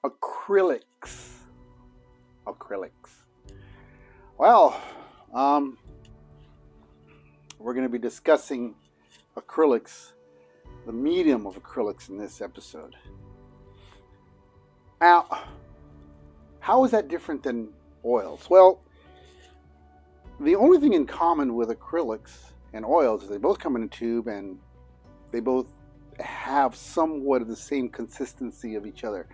Acrylics. Acrylics. Well, we're going to be discussing acrylics, the medium of acrylics in this episode. Now, how is that different than oils? Well, the only thing in common with acrylics and oils is they both come in a tube and they both have somewhat of the same consistency of each other.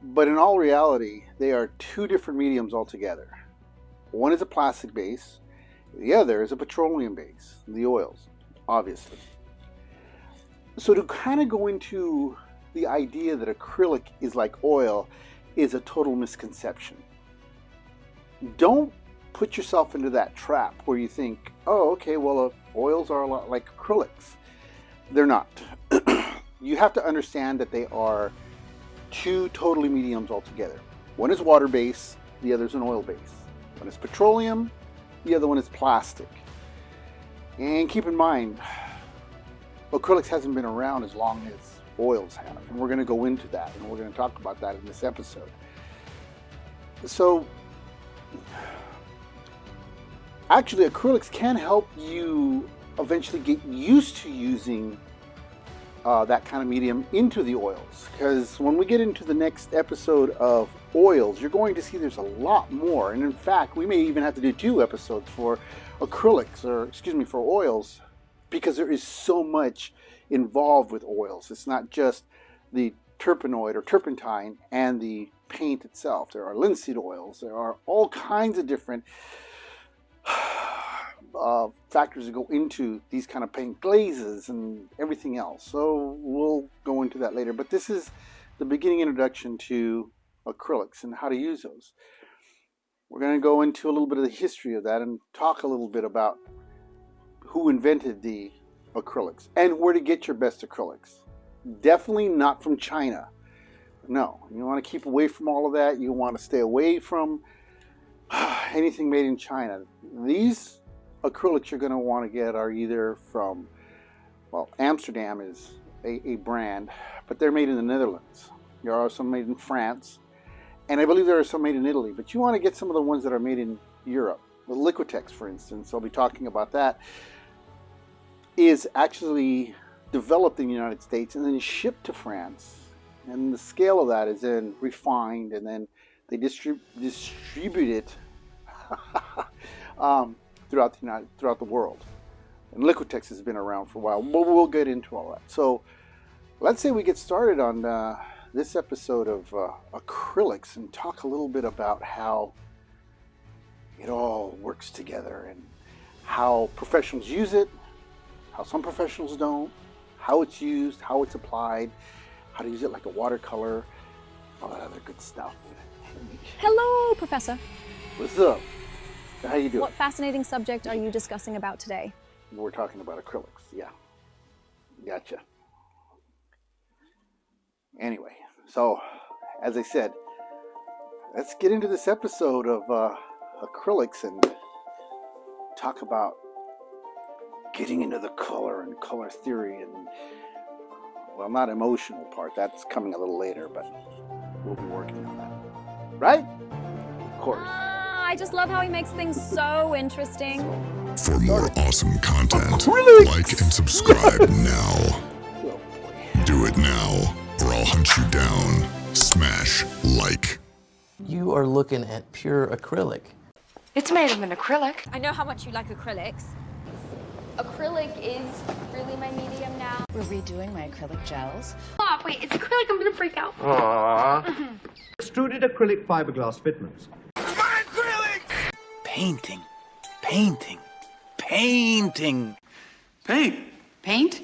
But in all reality, they are two different mediums altogether. One is a plastic base, the other is a petroleum base, the oils, obviously. So to kind of go into the idea that acrylic is like oil is a total misconception. Don't put yourself into that trap where you think, oh, okay, well, oils are a lot like acrylics. They're not. You have to understand that they are two totally mediums altogether. One is water-based, the other is an oil-based. One is petroleum, the other one is plastic. And keep in mind, acrylics hasn't been around as long as oils have. And we're going to go into that, and we're going to talk about that in this episode. So, actually, acrylics can help you eventually get used to using that kind of medium into the oils, because when we get into the next episode of oils, you're going to see there's a lot more, and in fact we may even have to do 2 episodes for acrylics, or excuse me, for oils, because there is so much involved with oils. It's not just the terpenoid or turpentine and the paint itself. There are linseed oils, there are all kinds of different factors that go into these kind of paint glazes and everything else. So we'll go into that later. But this is the beginning introduction to acrylics and how to use those. We're going to go into a little bit of the history of that and talk a little bit about who invented the acrylics and where to get your best acrylics. Definitely not from China. No, you want to keep away from all of that. You want to stay away from anything made in China. These acrylics you're going to want to get are either from, well, Amsterdam is a brand, but they're made in the Netherlands. There are some made in France, and I believe there are some made in Italy, but you want to get some of the ones that are made in Europe. The Liquitex, for instance, I'll be talking about that, is actually developed in the United States and then shipped to France. And the scale of that is then refined, and then they distribute it throughout the world. And Liquitex has been around for a while, but we'll get into all that. So let's say we get started on this episode of acrylics and talk a little bit about how it all works together and how professionals use it, how some professionals don't, how it's used, how it's applied, how to use it like a watercolor, all that other good stuff. Hello, Professor. What's up? How you doing? What fascinating subject are you discussing about today? We're talking about acrylics, yeah. Gotcha. Anyway, so as I said, let's get into this episode of acrylics and talk about getting into the color and color theory and, well, not emotional part. That's coming a little later, but we'll be working on that. Right? Of course. I just love how he makes things so interesting. For more awesome content, Acrylics! like and subscribe now. Oh boy. Do it now, or I'll hunt you down. Smash like. You are looking at pure acrylic. It's made of an acrylic. I know how much you like acrylics. Acrylic is really my medium now. We're redoing my acrylic gels. Oh, wait, it's acrylic. I'm gonna freak out. Extruded acrylic fiberglass fitments. Painting, painting, painting. Paint. Paint,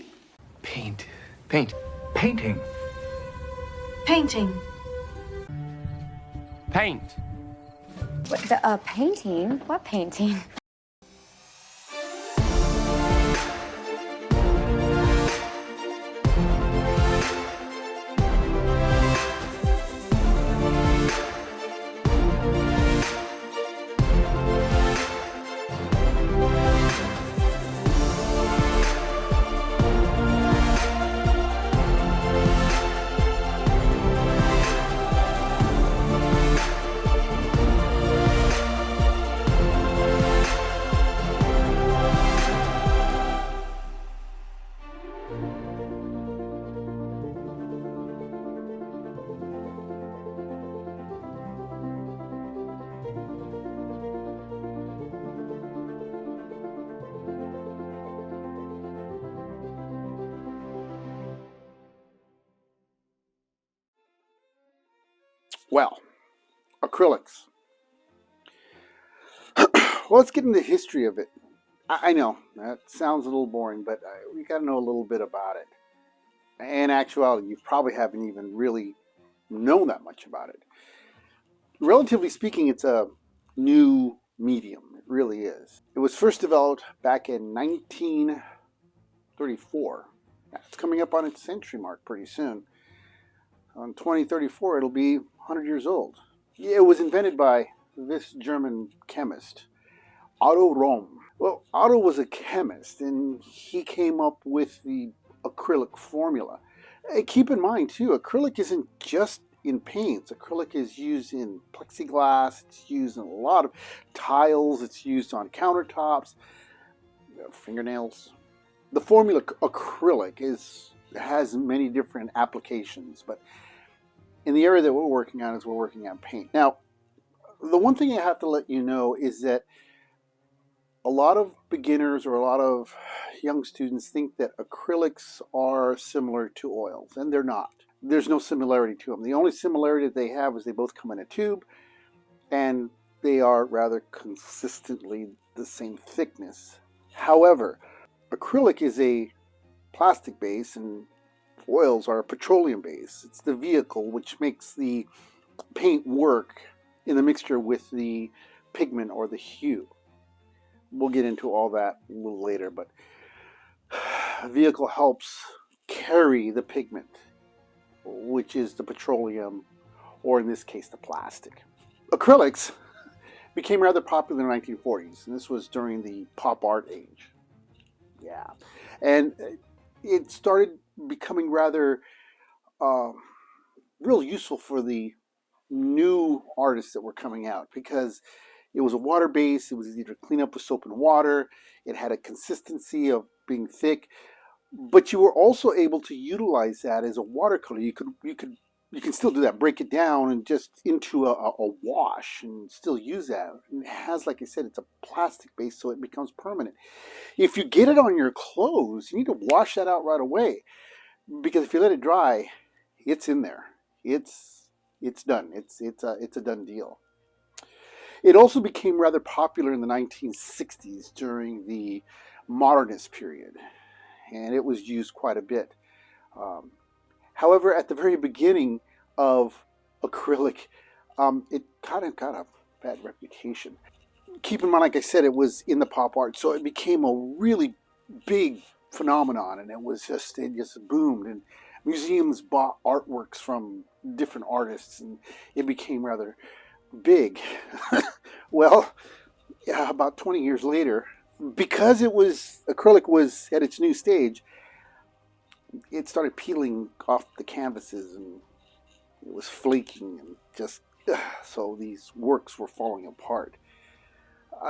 painting. Painting. Paint. What, painting? What painting? Well, acrylics. Well, let's get into the history of it. I know that sounds a little boring, but we got to know a little bit about it. In actuality, you probably haven't even really known that much about it. Relatively speaking, it's a new medium. It really is. It was first developed back in 1934. It's coming up on its century mark pretty soon. On 2034, it'll be 100 years old. It was invented by this German chemist, Otto Rohm. Well, Otto was a chemist, and he came up with the acrylic formula. Keep in mind, too, acrylic isn't just in paints. Acrylic is used in plexiglass, it's used in a lot of tiles, it's used on countertops, fingernails. The formula acrylic has many different applications, but in the area that we're working on is we're working on paint. Now, the one thing I have to let you know is that a lot of beginners or a lot of young students think that acrylics are similar to oils, and they're not. There's no similarity to them. The only similarity that they have is they both come in a tube, and they are rather consistently the same thickness. However, acrylic is a plastic base, and oils are a petroleum base. It's the vehicle which makes the paint work in the mixture with the pigment or the hue. We'll get into all that a little later, but a vehicle helps carry the pigment, which is the petroleum, or in this case, the plastic. Acrylics became rather popular in the 1940s, and this was during the pop art age. Yeah, and it started becoming rather real useful for the new artists that were coming out, because it was a water base. It was easy to clean up with soap and water. It had a consistency of being thick, but you were also able to utilize that as a watercolor. You can still do that. Break it down and just into a wash and still use that. And it has, like I said, it's a plastic base, so it becomes permanent. If you get it on your clothes, you need to wash that out right away, because if you let it dry, it's in there. It's done. It's a done deal. It also became rather popular in the 1960s during the modernist period, and it was used quite a bit. However, at the very beginning of acrylic, it kind of got a bad reputation. Keep in mind, like I said, it was in the pop art, so it became a really big phenomenon, and it just boomed, and museums bought artworks from different artists, and it became rather big. Well, about 20 years later, because acrylic was at its new stage, it started peeling off the canvases, and it was flaking, and so these works were falling apart.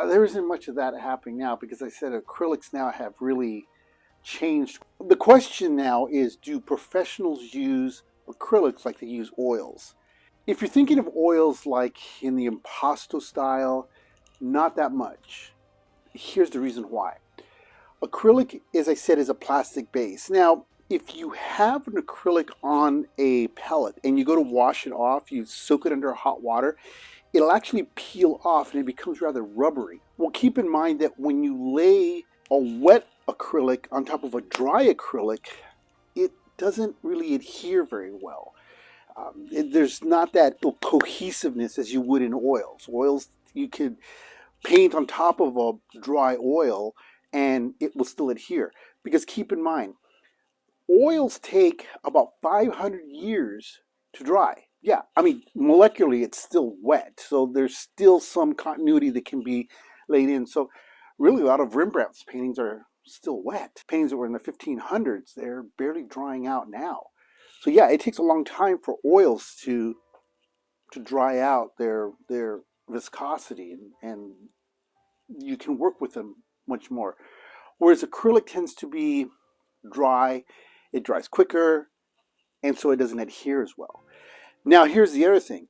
There isn't much of that happening now, because I said acrylics now have really changed. The question now is, do professionals use acrylics like they use oils? If you're thinking of oils like in the impasto style, not that much. Here's the reason why. Acrylic, as I said, is a plastic base. Now, if you have an acrylic on a pellet and you go to wash it off, you soak it under hot water, it'll actually peel off and it becomes rather rubbery. Well, keep in mind that when you lay a wet acrylic on top of a dry acrylic, it doesn't really adhere very well. There's not that cohesiveness as you would in oils. Oils, you could paint on top of a dry oil and it will still adhere. Because keep in mind, oils take about 500 years to dry. Yeah, I mean, molecularly it's still wet, so there's still some continuity that can be laid in. So really a lot of Rembrandt's paintings are still wet. Paintings that were in the 1500s, they're barely drying out now. So yeah, it takes a long time for oils to dry out their viscosity, and you can work with them much more. Whereas acrylic tends to be dry, it dries quicker, and so it doesn't adhere as well. Now here's the other thing.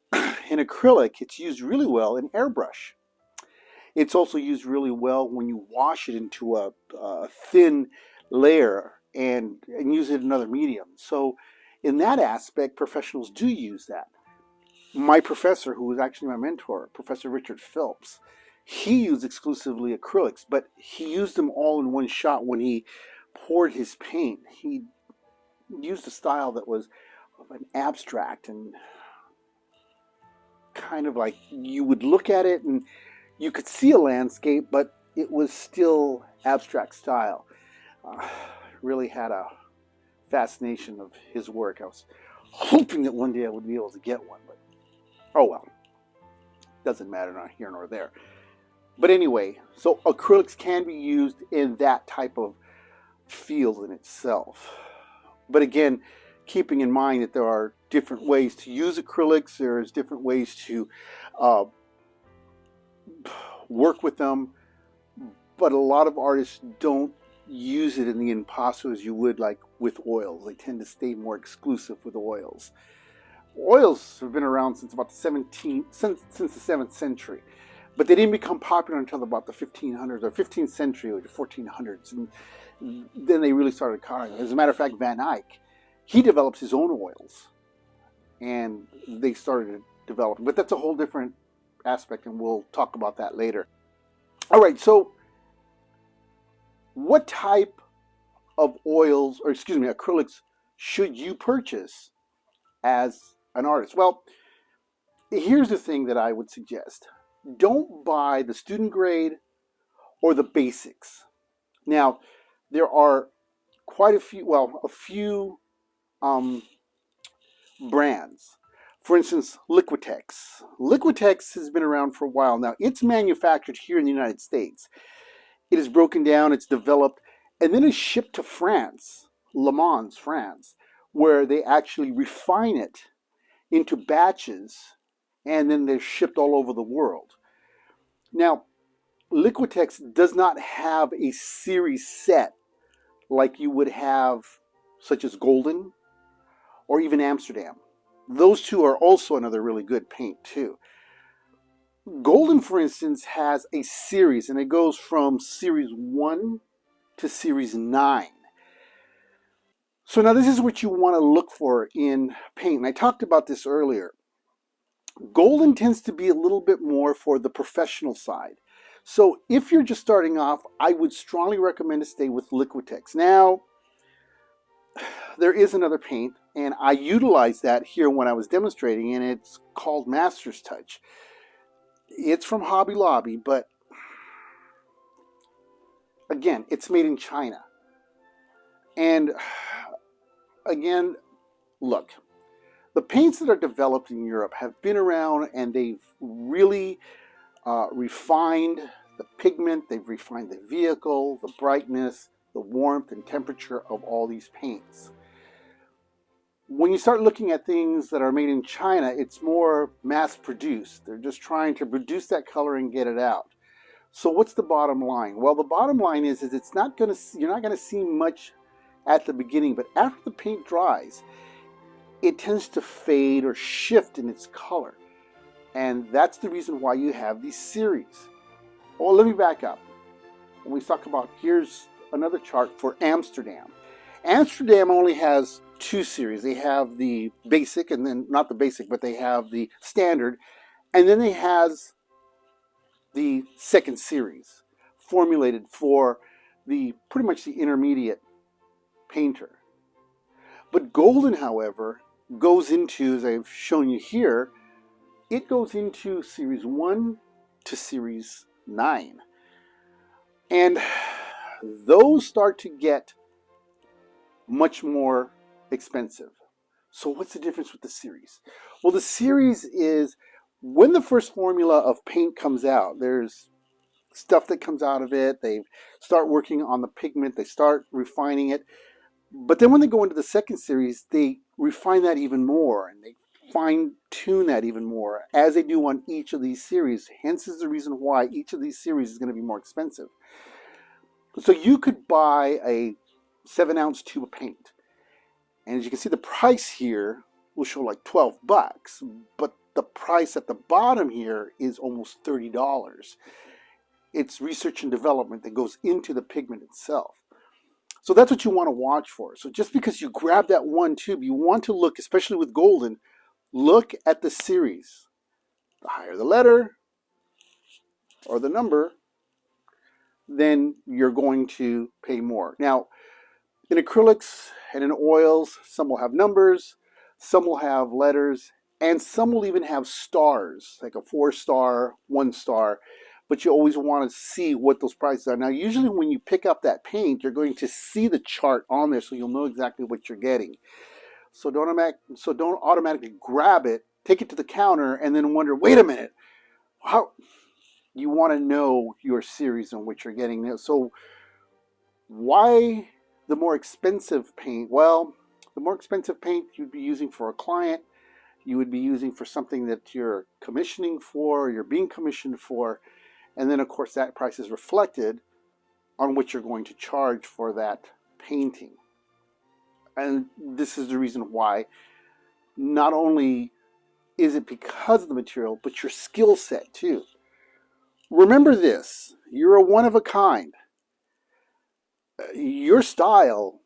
In acrylic, it's used really well in airbrush. It's also used really well when you wash it into a thin layer and use it in other mediums. So in that aspect, professionals do use that. My professor, who was actually my mentor, Professor Richard Phelps, he used exclusively acrylics, but he used them all in one shot when he poured his paint. He used a style that was of an abstract and kind of like you would look at it and you could see a landscape, but it was still abstract style. Really had a fascination of his work. I was hoping that one day I would be able to get one, but oh well. Doesn't matter, not here nor there. But anyway, so acrylics can be used in that type of field in itself. But again, keeping in mind that there are different ways to use acrylics, there's different ways to work with them, but a lot of artists don't use it in the impasto as you would like with oils. They tend to stay more exclusive with oils. Oils have been around since about the 7th century, but they didn't become popular until about the 1500s or 15th century or the 1400s, and then they really started coloring. As a matter of fact, Van Eyck, he develops his own oils, and they started developing. But that's a whole different aspect, and we'll talk about that later. All right, so what type of oils, or excuse me, acrylics should you purchase as an artist? Well, here's the thing that I would suggest. Don't buy the student grade or the basics. Now, there are quite a few brands. For instance, Liquitex. Liquitex has been around for a while now. It's manufactured here in the United States. It is broken down, it's developed, and then it's shipped to France, Le Mans, France, where they actually refine it into batches, and then they're shipped all over the world. Now, Liquitex does not have a series set like you would have, such as Golden or even Amsterdam. Those two are also another really good paint too. Golden, for instance, has a series, and it goes from series 1 to series 9. So now this is what you want to look for in paint. And I talked about this earlier. Golden tends to be a little bit more for the professional side. So if you're just starting off, I would strongly recommend to stay with Liquitex. Now, there is another paint, and I utilized that here when I was demonstrating, and it's called Master's Touch. It's from Hobby Lobby, but again, it's made in China. And again, look, the paints that are developed in Europe have been around, and they've really refined the pigment, they've refined the vehicle, the brightness, the warmth and temperature of all these paints. When you start looking at things that are made in China, it's more mass-produced. They're just trying to produce that color and get it out. So what's the bottom line? Well, the bottom line is it's not going to, you're not going to see much at the beginning, but after the paint dries, it tends to fade or shift in its color. And that's the reason why you have these series. Well, let me back up. When we talk about, here's another chart for Amsterdam. Amsterdam only has 2 series. They have the basic, and then not the basic, but they have the standard, and then they has the second series formulated for the pretty much the intermediate painter. But Golden, however, goes into, as I've shown you here, it goes into series 1 to series 9. And those start to get much more expensive. So what's the difference with the series? Well, the series is when the first formula of paint comes out, there's stuff that comes out of it. They start working on the pigment. They start refining it. But then when they go into the second series, they refine that even more, and they fine-tune that even more, as they do on each of these series. Hence is the reason why each of these series is going to be more expensive. So you could buy a 7-ounce tube of paint, and as you can see, the price here will show like $12, but the price at the bottom here is almost $30. It's research and development that goes into the pigment itself. So that's what you want to watch for. So just because you grab that one tube, you want to look, especially with Golden, look at the series. The higher the letter or the number, then you're going to pay more. Now, in acrylics and in oils, some will have numbers, some will have letters, and some will even have stars, like a 4-star, 1-star, but you always want to see what those prices are. Now, usually when you pick up that paint, you're going to see the chart on there so you'll know exactly what you're getting. So don't automatically grab it, take it to the counter, and then wonder, wait a minute, how? You want to know your series and what you're getting. So why the more expensive paint? Well, the more expensive paint you'd be using for a client, you would be using for something that you're commissioning for, you're being commissioned for, and then of course that price is reflected on what you're going to charge for that painting. And this is the reason why not only is it because of the material, but your skill set too. Remember this, you're a one of a kind. Your style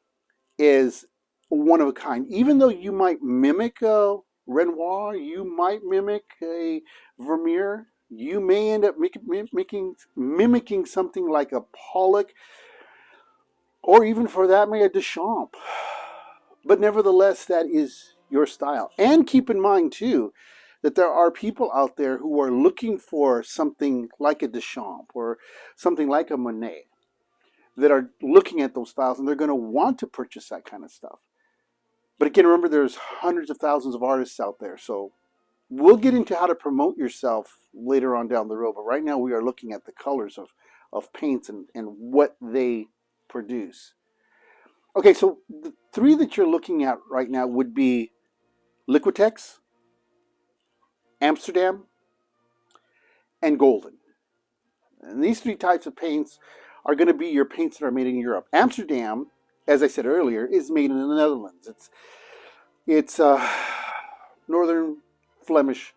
is one of a kind. Even though you might mimic a Renoir, you might mimic a Vermeer, you may end up mimicking something like a Pollock, or even for that matter, a Deschamps. But nevertheless, that is your style. And keep in mind too, that there are people out there who are looking for something like a Deschamps or something like a Monet, that are looking at those styles and they're going to want to purchase that kind of stuff. But again, remember, there's hundreds of thousands of artists out there. So we'll get into how to promote yourself later on down the road. But right now we are looking at the colors of paints and what they produce. Okay, so the three that you're looking at right now would be Liquitex, Amsterdam, and Golden. And these three types of paints are going to be your paints that are made in Europe. Amsterdam, as I said earlier, is made in the Netherlands. It's northern Flemish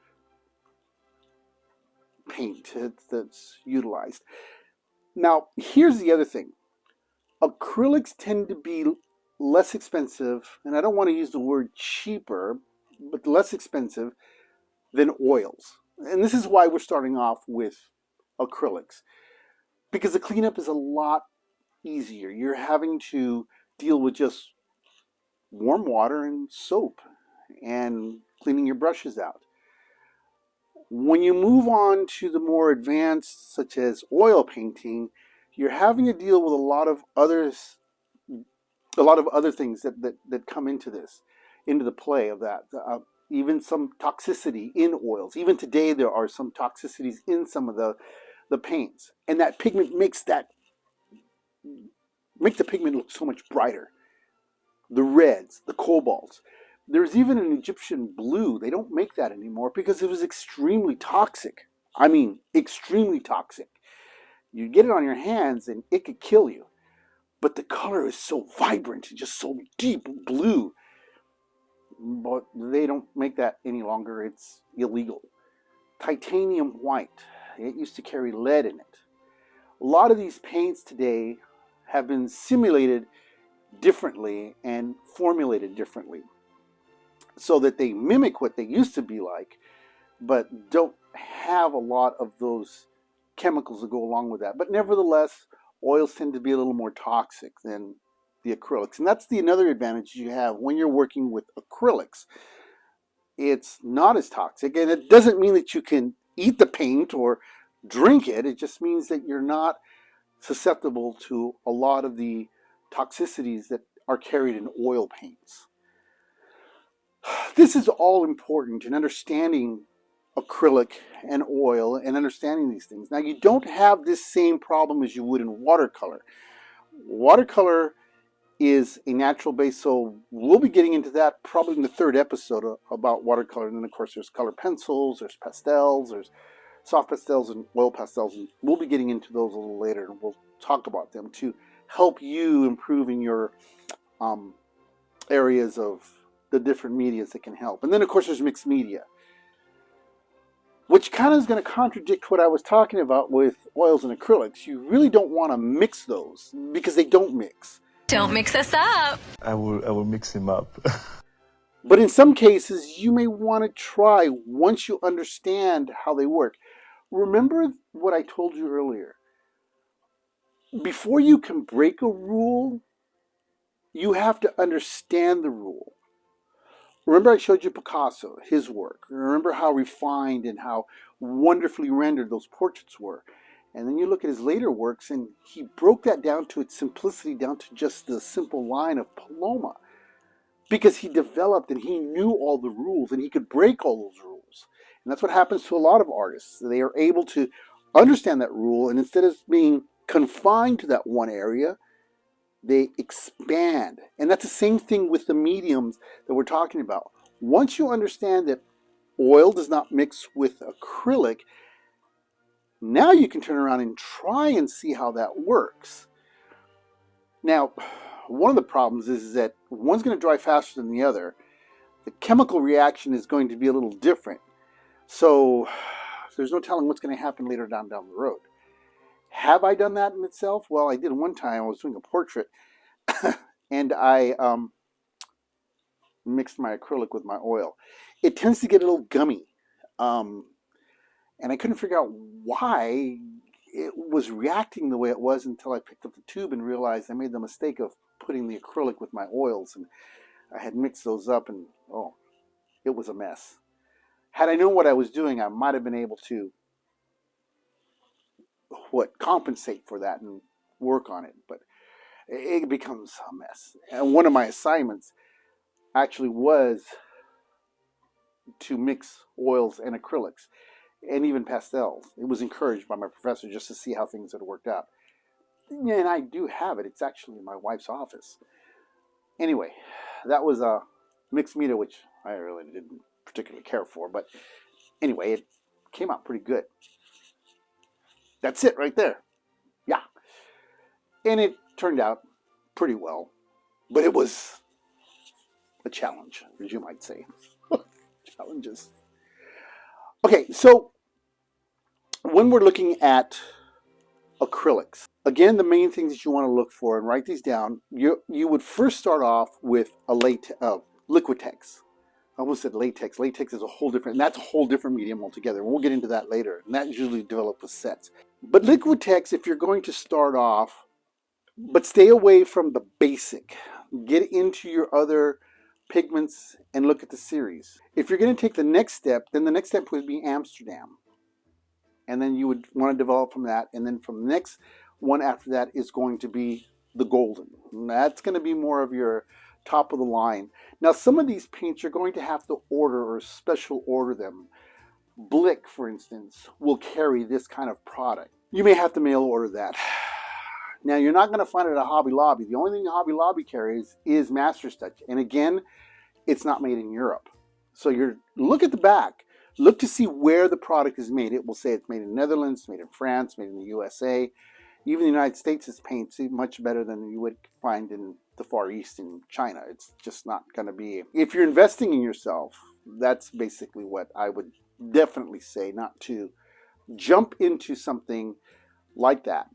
paint that's utilized. Now, here's the other thing. Acrylics tend to be less expensive, and I don't want to use the word cheaper, but less expensive than oils. And this is why we're starting off with acrylics, because the cleanup is a lot easier. You're having to deal with just warm water and soap and cleaning your brushes out. When you move on to the more advanced, such as oil painting, you're having to deal with a lot of other things that come into the play of that. Even some toxicity in oils. Even today there are some toxicities in some of the paints. And that pigment makes the pigment look so much brighter. The reds, the cobalts. There's even an Egyptian blue. They don't make that anymore because it was extremely toxic. I mean, extremely toxic. You get it on your hands and it could kill you. But the color is so vibrant and just so deep blue. But they don't make that any longer. It's illegal. Titanium white. It used to carry lead in it. A lot of these paints today have been simulated differently and formulated differently so that they mimic what they used to be like, but don't have a lot of those chemicals that go along with that. But nevertheless, oils tend to be a little more toxic than the acrylics. And that's another advantage you have when you're working with acrylics. It's not as toxic, and it doesn't mean that you can eat the paint or drink it. It just means that you're not susceptible to a lot of the toxicities that are carried in oil paints. This is all important in understanding acrylic and oil and understanding these things. Now, you don't have this same problem as you would in watercolor. Watercolor is a natural base, so we'll be getting into that probably in the third episode about watercolor. And then, of course, there's color pencils, there's pastels, there's soft pastels and oil pastels. And we'll be getting into those a little later, and we'll talk about them to help you improve in your areas of the different medias that can help. And then, of course, there's mixed media, which kind of is going to contradict what I was talking about with oils and acrylics. You really don't want to mix those because they don't mix. Don't mix us up. I will mix him up. But in some cases, you may want to try once you understand how they work. Remember what I told you earlier. Before you can break a rule, you have to understand the rule. Remember I showed you Picasso, his work. Remember how refined and how wonderfully rendered those portraits were. And then you look at his later works, and he broke that down to its simplicity, down to just the simple line of Paloma. Because he developed and he knew all the rules, and he could break all those rules. And that's what happens to a lot of artists. They are able to understand that rule, and instead of being confined to that one area, they expand. And that's the same thing with the mediums that we're talking about. Once you understand that oil does not mix with acrylic, now you can turn around and try and see how that works. Now, one of the problems is that one's going to dry faster than the other. The chemical reaction is going to be a little different. So there's no telling what's going to happen later down the road. Have I done that in itself? Well, I did one time. I was doing a portrait and I mixed my acrylic with my oil. It tends to get a little gummy. And I couldn't figure out why it was reacting the way it was until I picked up the tube and realized I made the mistake of putting the acrylic with my oils. And I had mixed those up, and oh, it was a mess. Had I known what I was doing, I might have been able to compensate for that and work on it, but it becomes a mess. And one of my assignments actually was to mix oils and acrylics and even pastels. It was encouraged by my professor just to see how things had worked out. And I do have it. It's actually in my wife's office. Anyway, that was a mixed media, which I really didn't particularly care for, but anyway, it came out pretty good. That's it right there. Yeah. And it turned out pretty well, but it was a challenge, as you might say. Challenges. Okay, so when we're looking at acrylics, again, the main things that you want to look for, and write these down, you would first start off with a Liquitex. I almost said latex. Latex is a whole different, and that's a whole different medium altogether. We'll get into that later, and that usually develops with sets. But Liquitex, if you're going to start off, but stay away from the basic. Get into your other pigments and look at the series. If you're going to take the next step, then the next step would be Amsterdam. And then you would want to develop from that, and then from the next one after that is going to be the golden. And that's going to be more of your top of the line. Now, some of these paints you're going to have to order or special order them. Blick, for instance, will carry this kind of product. You may have to mail order that. Now, you're not going to find it at Hobby Lobby. The only thing Hobby Lobby carries is Master's Touch. And again, it's not made in Europe. So look at the back. Look to see where the product is made. It will say it's made in the Netherlands, made in France, made in the USA. Even the United States is painted much better than you would find in the Far East in China. It's just not going to be. If you're investing in yourself, that's basically what I would definitely say, not to jump into something like that,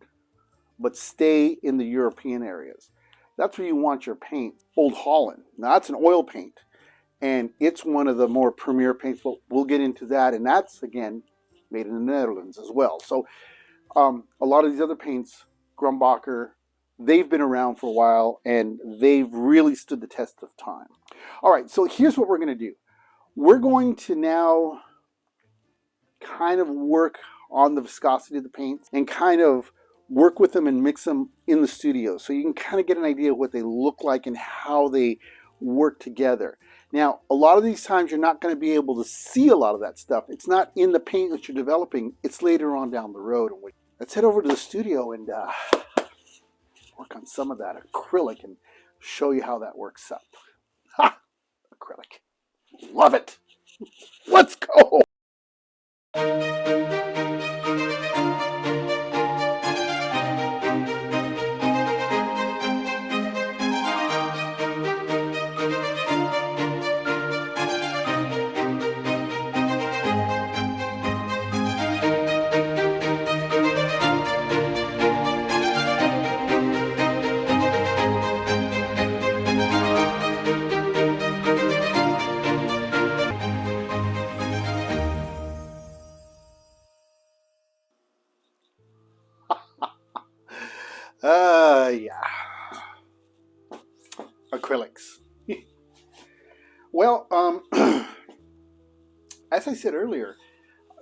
but stay in the European areas. That's where you want your paint. Old Holland. Now, that's an oil paint, and it's one of the more premier paints. We'll get into that, and that's, again, made in the Netherlands as well. So a lot of these other paints, Grumbacher, they've been around for a while, and they've really stood the test of time. All right, so here's what we're going to do. We're going to now kind of work on the viscosity of the paints and kind of work with them and mix them in the studio so you can kind of get an idea of what they look like and how they work together. Now, a lot of these times you're not going to be able to see a lot of that stuff. It's not in the paint that you're developing. It's later on down the road. Let's head over to the studio and work on some of that acrylic and show you how that works up. Ha! Acrylic. Love it. Let's go. Yeah. Acrylics. Well, as I said earlier,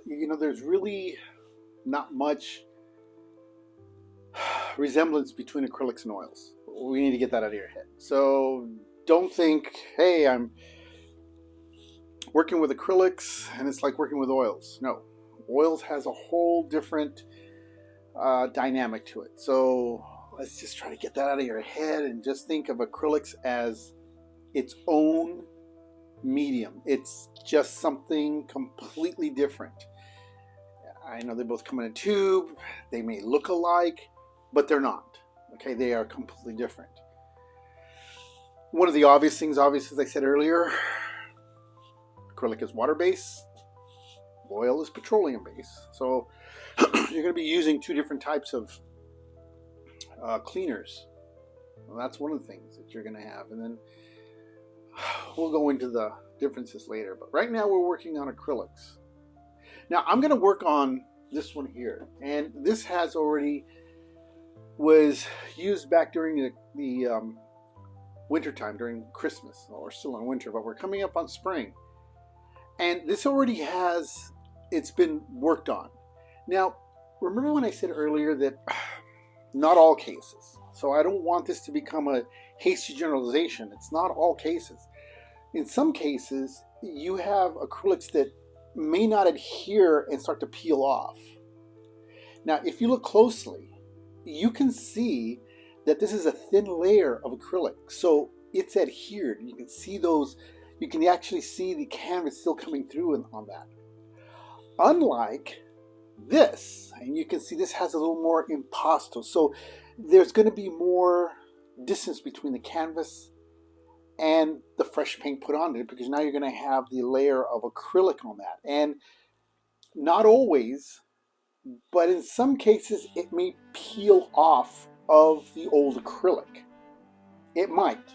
there's really not much resemblance between acrylics and oils. We need to get that out of your head. So don't think, hey, I'm working with acrylics and it's like working with oils. No, oils has a whole different dynamic to it. So let's just try to get that out of your head and just think of acrylics as its own medium. It's just something completely different. I know they both come in a tube. They may look alike, but they're not. Okay, they are completely different. One of the obvious things, as I said earlier, acrylic is water-based, oil is petroleum-based. So you're going to be using two different types of cleaners. Well, that's one of the things that you're going to have. And then we'll go into the differences later. But right now we're working on acrylics. Now I'm going to work on this one here. And this has already was used back during the winter time, during Christmas. Well, we're still in winter, but we're coming up on spring. And this already has, it's been worked on. Now, remember when I said earlier that not all cases. So I don't want this to become a hasty generalization. It's not all cases. In some cases, you have acrylics that may not adhere and start to peel off. Now, if you look closely, you can see that this is a thin layer of acrylic. So it's adhered. You can see those, you can actually see the canvas still coming through on that. Unlike this, and you can see this has a little more impasto. So there's going to be more distance between the canvas and the fresh paint put on it, because now you're going to have the layer of acrylic on that. And not always, but in some cases it may peel off of the old acrylic. It might.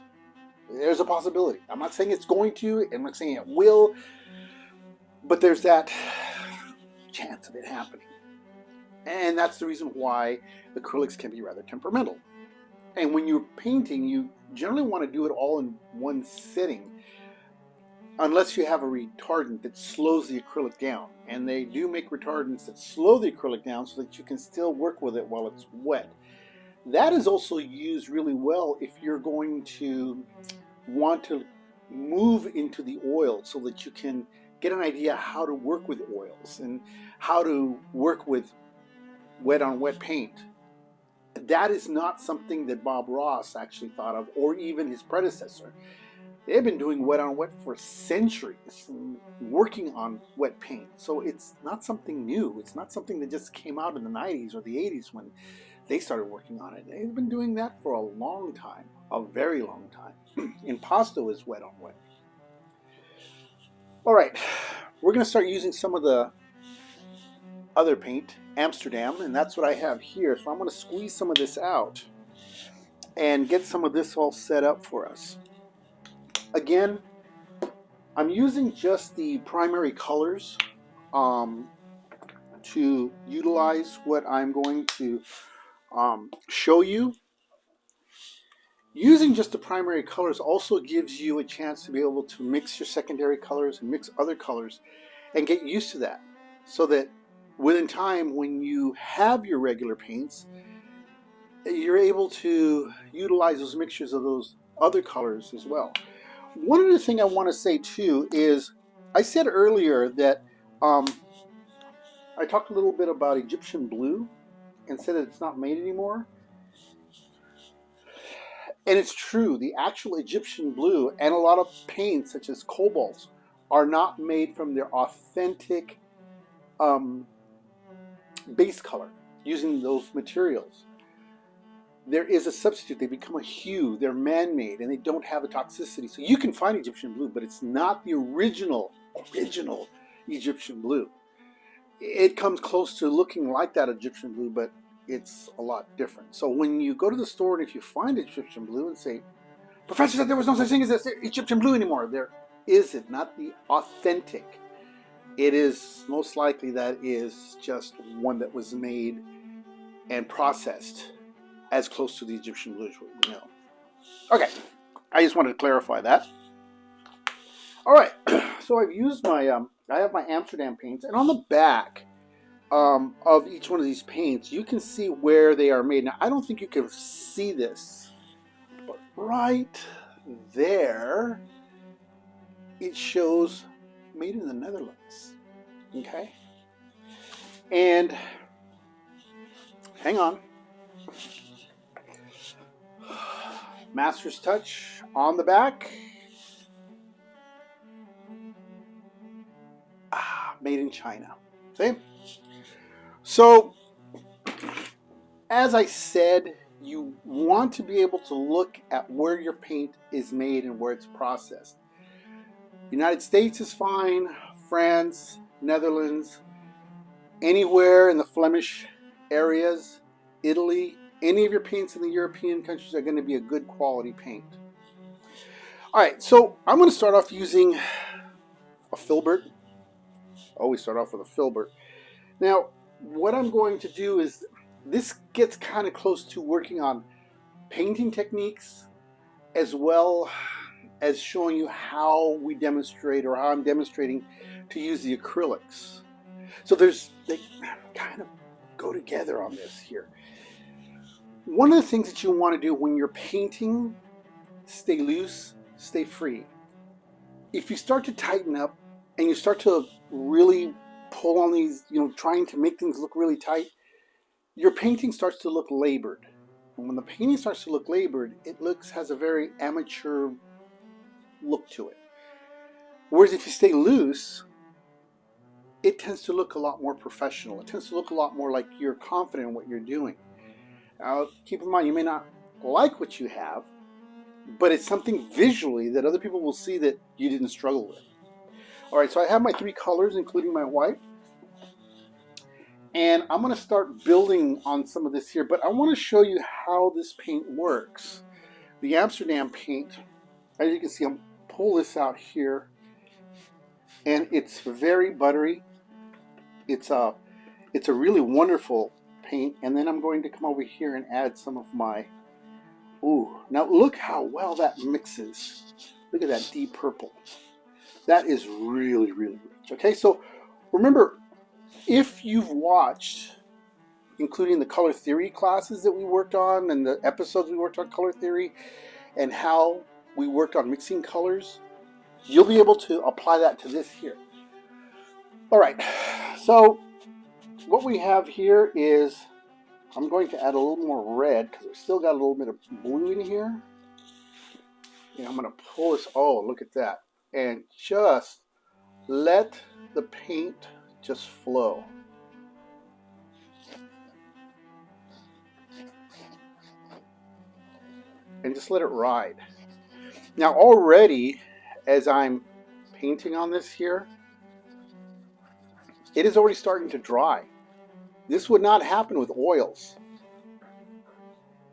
There's a possibility. I'm not saying it's going to, I'm not saying it will, but there's that chance of it happening. And that's the reason why acrylics can be rather temperamental. And when you're painting, you generally want to do it all in one sitting, unless you have a retardant that slows the acrylic down. And they do make retardants that slow the acrylic down so that you can still work with it while it's wet. That is also used really well if you're going to want to move into the oil, so that you can get an idea how to work with oils and how to work with wet on wet paint. That is not something that Bob Ross actually thought of, or even his predecessor. They've been doing wet on wet for centuries, working on wet paint. So it's not something new. It's not something that just came out in the 90s or the 80s when they started working on it. They've been doing that for a long time, a very long time. Impasto is wet on wet. All right, we're going to start using some of the other paint, Amsterdam, and that's what I have here. So I'm going to squeeze some of this out and get some of this all set up for us. Again, I'm using just the primary colors to utilize what I'm going to show you. Using just the primary colors also gives you a chance to be able to mix your secondary colors and mix other colors and get used to that, so that within time, when you have your regular paints, you're able to utilize those mixtures of those other colors as well. One other thing I want to say too is, I said earlier that I talked a little bit about Egyptian blue and said that it's not made anymore. And it's true, the actual Egyptian blue and a lot of paints such as cobalt are not made from their authentic base color using those materials. There is a substitute. They become a hue. They're man-made and they don't have a toxicity. So you can find Egyptian blue, but it's not the original Egyptian blue. It comes close to looking like that Egyptian blue, but it's a lot different. So when you go to the store and if you find Egyptian blue and say, "Professor said there was no such thing as Egyptian blue anymore," there isn't. Not the authentic. It is most likely that is just one that was made and processed as close to the Egyptian blue as we know. Okay, I just wanted to clarify that. All right, so I've used my, I have my Amsterdam paints, and on the back of each one of these paints, you can see where they are made. Now, I don't think you can see this, but right there, it shows made in the Netherlands. Okay, and hang on. Master's touch on the back. Made in China. See? So, as I said, you want to be able to look at where your paint is made and where it's processed. United States is fine, France, Netherlands, anywhere in the Flemish areas, Italy, any of your paints in the European countries are going to be a good quality paint. Alright, so I'm going to start off using a filbert. Always start off with a filbert. Now, what I'm going to do is, this gets kind of close to working on painting techniques as well as showing you how we demonstrate, or how I'm demonstrating to use the acrylics. So they kind of go together on this here. One of the things that you want to do when you're painting, stay loose, stay free. If you start to tighten up and you start to really pull on these, trying to make things look really tight, your painting starts to look labored. And when the painting starts to look labored, it has a very amateur look to it. Whereas if you stay loose, it tends to look a lot more professional. It tends to look a lot more like you're confident in what you're doing. Now, keep in mind, you may not like what you have, but it's something visually that other people will see that you didn't struggle with. Alright, so I have my 3 colors, including my white. And I'm going to start building on some of this here, but I want to show you how this paint works. The Amsterdam paint, as you can see, I'm pull this out here, and it's very buttery. It's a really wonderful paint, and then I'm going to come over here and add some of my, now look how well that mixes. Look at that deep purple. That is really, really rich. Okay, so remember, if you've watched, including the color theory classes that we worked on and the episodes we worked on color theory and how we worked on mixing colors, you'll be able to apply that to this here. All right, so what we have here is, I'm going to add a little more red because we've still got a little bit of blue in here. And I'm going to pull this, look at that. And just let the paint just flow. And just let it ride. Now already, as I'm painting on this here, it is already starting to dry. This would not happen with oils.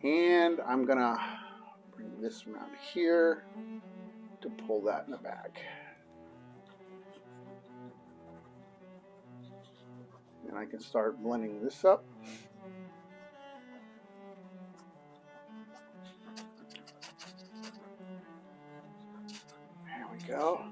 And I'm going to bring this around here to pull that in the back. And I can start blending this up. There we go.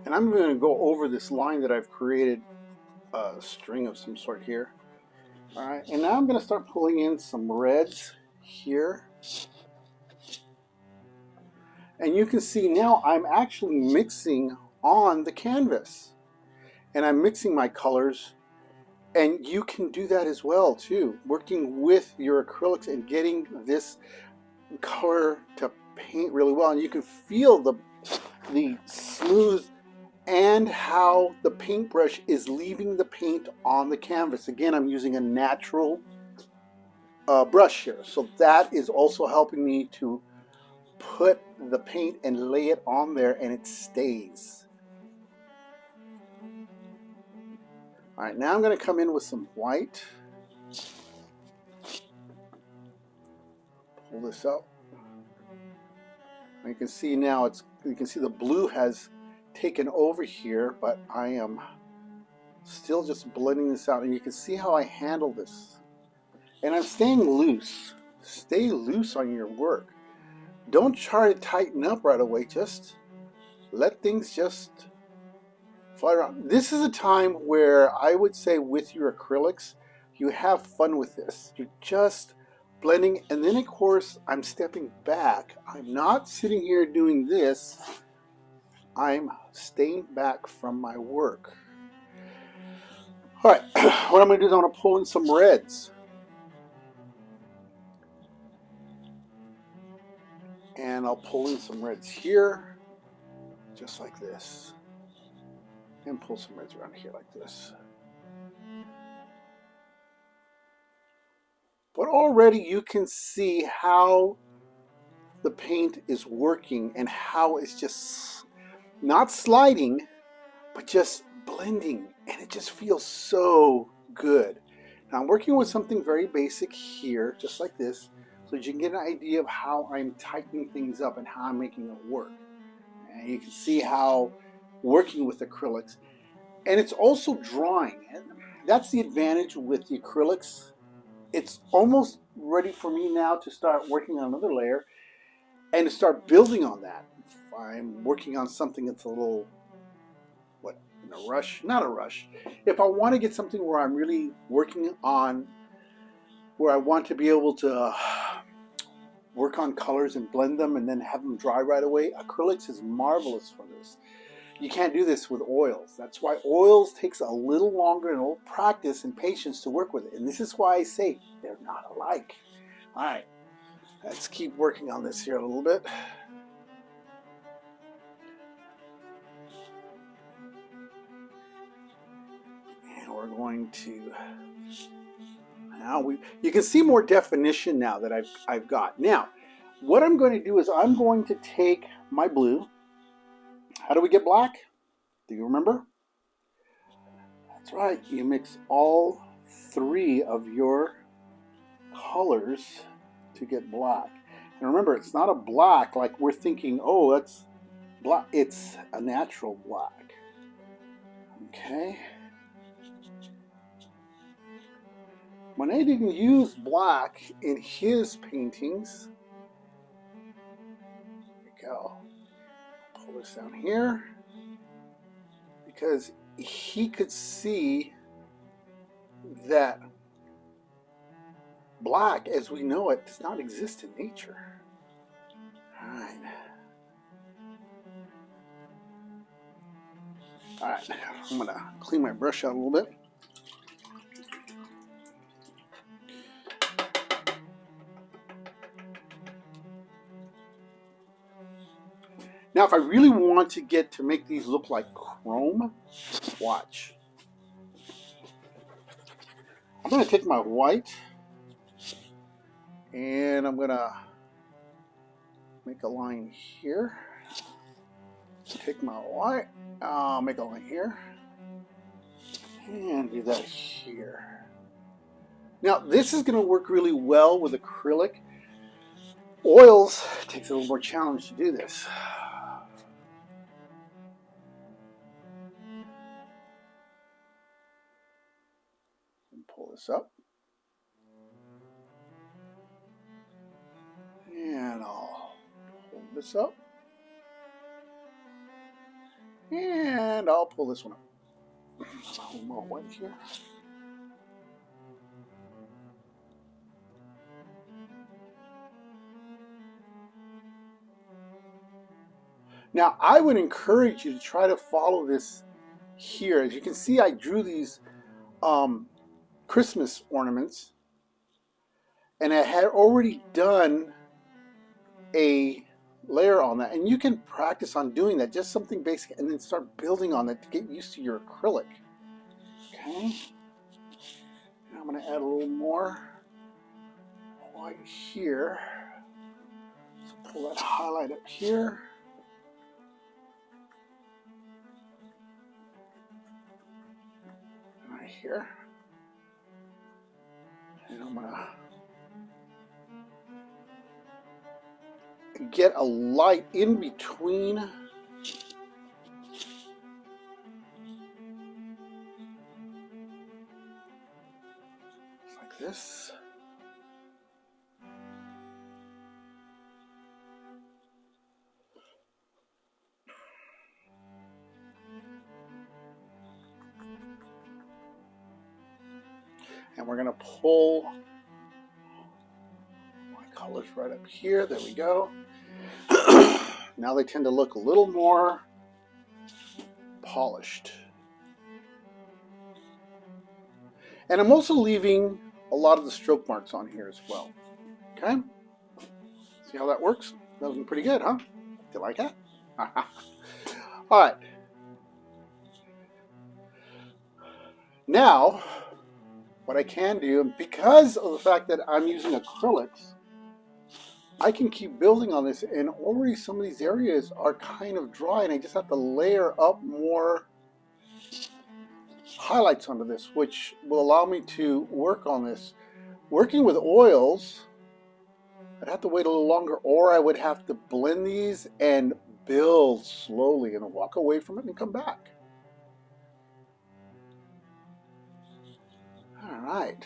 And I'm going to go over this line that I've created, a string of some sort here. Alright, and now I'm going to start pulling in some reds here. And you can see now I'm actually mixing on the canvas. And I'm mixing my colors. And you can do that as well too, working with your acrylics and getting this color to paint really well. And you can feel the smooth and how the paintbrush is leaving the paint on the canvas. Again, I'm using a natural brush here, so that is also helping me to put the paint and lay it on there, and it stays. Alright, now I'm going to come in with some white. Pull this up. You can see now you can see the blue has taken over here, but I am still just blending this out, and you can see how I handle this. And I'm staying loose. Stay loose on your work. Don't try to tighten up right away. Just let things just fly around. This is a time where I would say with your acrylics, you have fun with this. You're just blending, and then of course I'm stepping back. I'm not sitting here doing this. I'm staying back from my work. All right, what I'm going to do is I'm going to pull in some reds. And I'll pull in some reds here, just like this. And pull some reds around here like this. But already you can see how the paint is working and how it's just not sliding, but just blending, and it just feels so good. Now I'm working with something very basic here, just like this, so that you can get an idea of how I'm tightening things up and how I'm making it work. And you can see how working with acrylics, and it's also drying, and that's the advantage with the acrylics. It's almost ready for me now to start working on another layer and to start building on that. If I'm working on something that's a little, in a rush, not a rush. If I want to get something where I'm really working on, where I want to be able to work on colors and blend them and then have them dry right away, acrylics is marvelous for this. You can't do this with oils. That's why oils takes a little longer and a little practice and patience to work with it. And this is why I say they're not alike. All right, let's keep working on this here a little bit. And we're going to, now you can see more definition now that I've got. Now, what I'm going to do is I'm going to take my blue. How do we get black? Do you remember? That's right. You mix all three of your colors to get black. And remember, it's not a black like we're thinking, oh, that's black. It's a natural black. Okay. Monet didn't use black in his paintings. There we go. Pull this down here because he could see that black as we know it does not exist in nature. Alright. Alright, I'm going to clean my brush out a little bit. Now, if I really want to get to make these look like chrome, watch. I'm going to take my white and I'm going to make a line here. Take my white, make a line here, and do that here. Now, this is going to work really well with acrylic. Oils takes a little more challenge to do this. Pull this up. And I'll pull this up. And I'll pull this one up. A little more white here. Now, I would encourage you to try to follow this here. As you can see, I drew these Christmas ornaments, and I had already done a layer on that, and you can practice on doing that, just something basic, and then start building on that to get used to your acrylic. Okay, now I'm going to add a little more white here, so pull that highlight up here. Right here. And I'm going to get a light in between this. And we're going to pull my colors right up here. There we go. Now they tend to look a little more polished. And I'm also leaving a lot of the stroke marks on here as well. Okay? See how that works? That looking pretty good, huh? You like that? Alright. Now, what I can do, because of the fact that I'm using acrylics, I can keep building on this, and already some of these areas are kind of dry, and I just have to layer up more highlights onto this, which will allow me to work on this. Working with oils, I'd have to wait a little longer, or I would have to blend these and build slowly and walk away from it and come back. All right.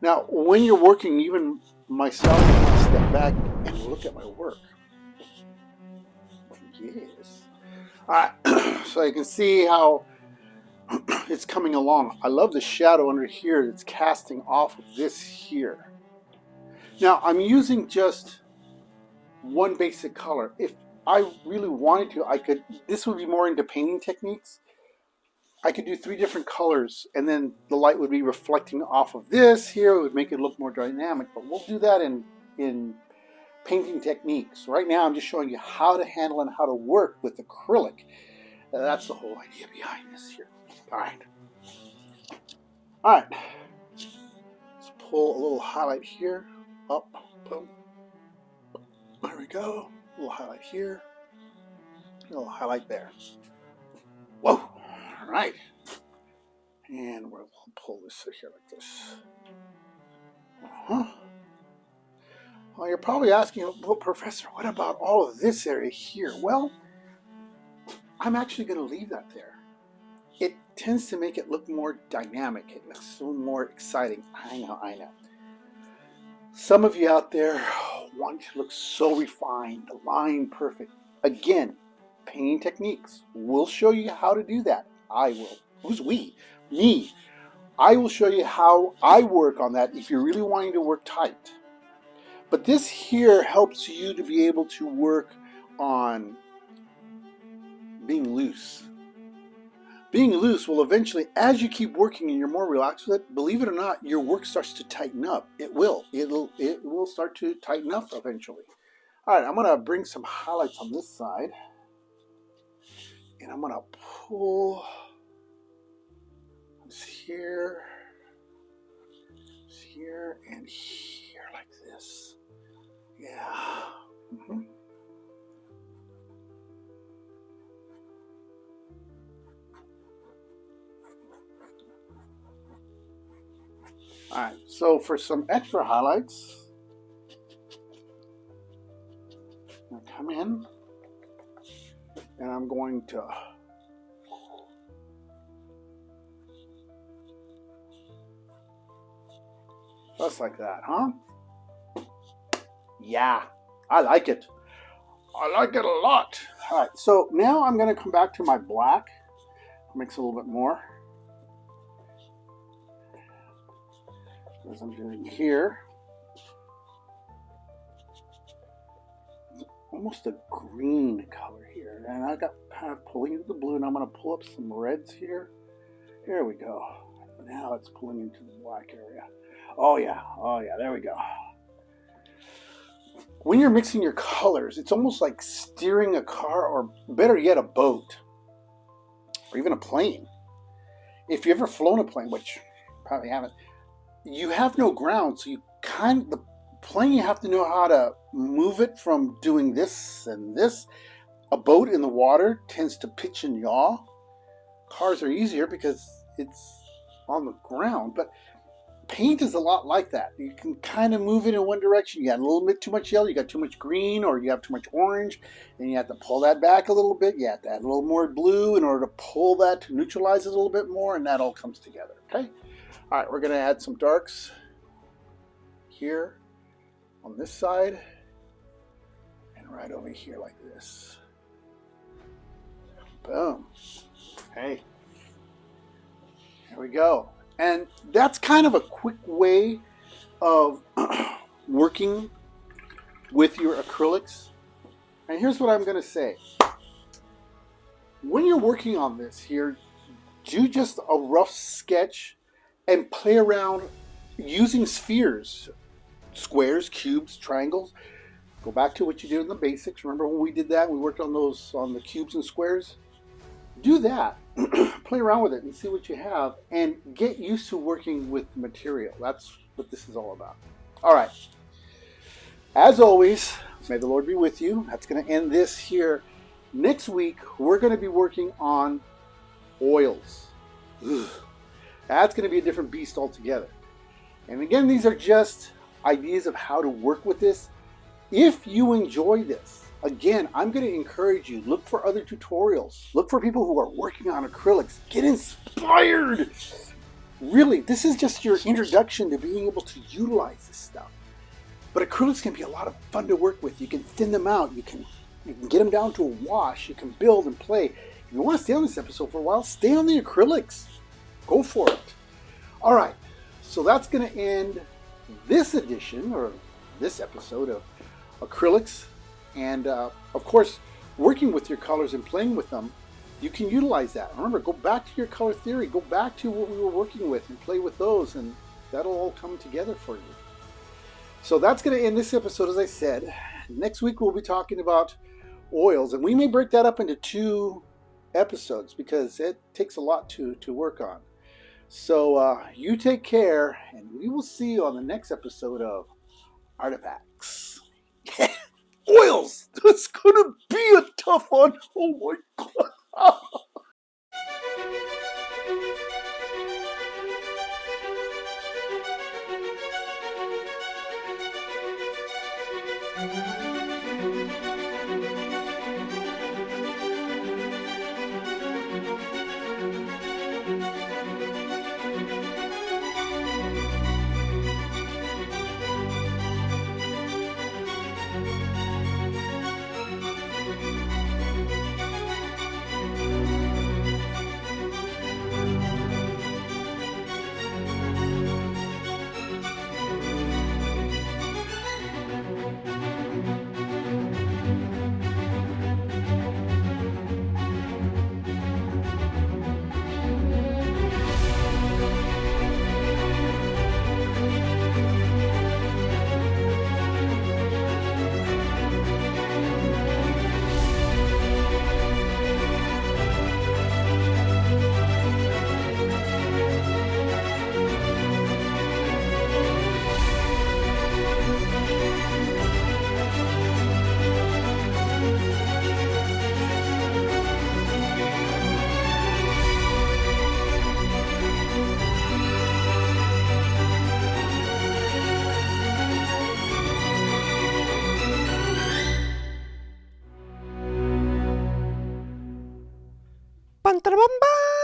Now, when you're working, even myself, I step back and look at my work. Yes. All right. So you can see how it's coming along. I love the shadow under here that's casting off of this here. Now, I'm using just one basic color. If I really wanted to, I could, this would be more into painting techniques. I could do 3 different colors, and then the light would be reflecting off of this here. It would make it look more dynamic, but we'll do that in painting techniques. Right now, I'm just showing you how to handle and how to work with acrylic. That's the whole idea behind this here. All right. All right. Let's pull a little highlight here. Up, boom. There we go. A little highlight here. A little highlight there. Whoa. All right. And we'll pull this here like this. Well, you're probably asking, well, Professor, what about all of this area here? Well, I'm actually going to leave that there. It tends to make it look more dynamic. It looks so more exciting. I know. Some of you out there want to look so refined, the line perfect. Again, painting techniques. We'll show you how to do that. I will. Who's we? Me. I will show you how I work on that if you're really wanting to work tight. But this here helps you to be able to work on being loose. Being loose will eventually, as you keep working and you're more relaxed with it, believe it or not, your work starts to tighten up. It will. It will start to tighten up eventually. All right, I'm going to bring some highlights on this side. And I'm going to pull this here, and here like this. Yeah. All right, so for some extra highlights, I'm going to come in and I'm going to just like that, huh? Yeah, I like it. I like it a lot. All right, so now I'm going to come back to my black, mix a little bit more. As I'm doing here, almost a green color here, and I got kind of pulling into the blue, and I'm going to pull up some reds here. Here we go. Now it's pulling into the black area. Oh yeah, there we go. When you're mixing your colors, it's almost like steering a car, or better yet, a boat, or even a plane. If you've ever flown a plane, which you probably haven't, you have no ground, so the plane, you have to know how to move it from doing this and this. A boat in the water tends to pitch and yaw. Cars are easier because it's on the ground, but paint is a lot like that. You can kind of move it in one direction. You got a little bit too much yellow, you got too much green, or you have too much orange, and you have to pull that back a little bit. You have to add a little more blue in order to pull that to neutralize it a little bit more, and that all comes together, okay? All right, we're going to add some darks here on this side and right over here like this. Boom. Hey, here we go. And that's kind of a quick way of working with your acrylics. And here's what I'm going to say. When you're working on this here, do just a rough sketch and play around using spheres, squares, cubes, triangles. Go back to what you did in the basics. Remember when we did that? We worked on those, on the cubes and squares. Do that. Play around with it and see what you have and get used to working with the material. That's what this is all about. All right. As always, may the Lord be with you. That's going to end this here. Next week, we're going to be working on oils. Ugh. That's going to be a different beast altogether. And again, these are just ideas of how to work with this. If you enjoy this, again, I'm going to encourage you, look for other tutorials. Look for people who are working on acrylics. Get inspired. Really, this is just your introduction to being able to utilize this stuff. But acrylics can be a lot of fun to work with. You can thin them out. You can get them down to a wash. You can build and play. If you want to stay on this episode for a while, stay on the acrylics. Go for it. All right, so that's going to end this edition or this episode of acrylics. And of course, working with your colors and playing with them, you can utilize that. Remember, go back to your color theory. Go back to what we were working with and play with those, and that'll all come together for you. So that's going to end this episode, as I said. Next week, we'll be talking about oils, and we may break that up into 2 episodes because it takes a lot to work on. So you take care, and we will see you on the next episode of Artifacts. Oils! That's going to be a tough one. Oh my God. Pantalabamba!